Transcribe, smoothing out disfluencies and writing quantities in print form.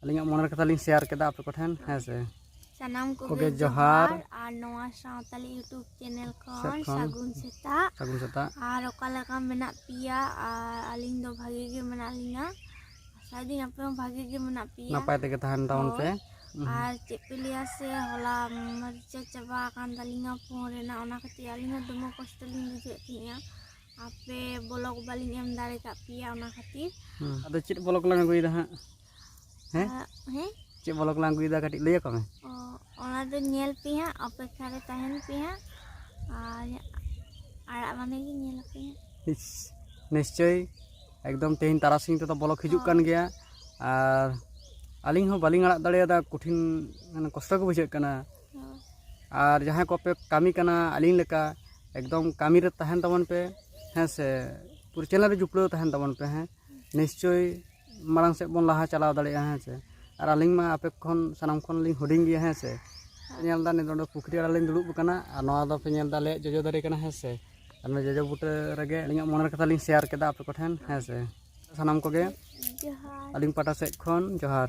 अलिंग मन कथा लिंग शेयर केदा आपे कोठेन है से सानाम को ओके जोहार और नवा सावताली यूट्यूब चैनल खन सागुन सेता और ओकालका मेना पिया और अलिंग दो भागे के मेना लिंगा शादी आपे भागे के मेना पिया नपाय तेगे तहन टाउन पे और चेपिलिया से होला मरिचा चबा कान दालिंगा पोरेना ओना खती अलिंगा दमो कष्ट लिंग बुझे थिया आपे ब्लॉग बालिंग एम दारे का पिया ओना खती अदो चिट ब्लॉग लांग गुइदा हैं हैं चिट ब्लॉग लांग गुइदा कटी लैया कमे ओना दो नेल पिया अपेक्षा रे तहन पिया और आड़ा माने की नेल पिया निश्चय एकदम तेहिन तारासिंग तो ब्लॉग हिजुक कान गया और अलिंग हो बालिंग आड़ा दाड़ेदा कठिन माने कष्ट को बुझे कना और जहां को पे कामी कना अलिंग लेका एकदम कामी रे तहन तबन पे हैं से पूरे चैनल रे जुपड़ो तहन तबन पे हैं निश्चय मारंग से बन लहा चलाव दाड़ेया हैं से और अलिंग मा आपे खन सनाम खन लिंग हुडिंग गया हैं से नेल दा ने पुखरी आड़ा लिंग दुड़ुब कना और नवा दा पे नेल दा ले जोजो दारे कना हैं से और मैं जोजो बुटे रगे अलिंग मन कथा लिंग शेयर केदा आपे कोठेन हैं से सनाम को गे जोहार अलिंग पाटा से खन जोहार।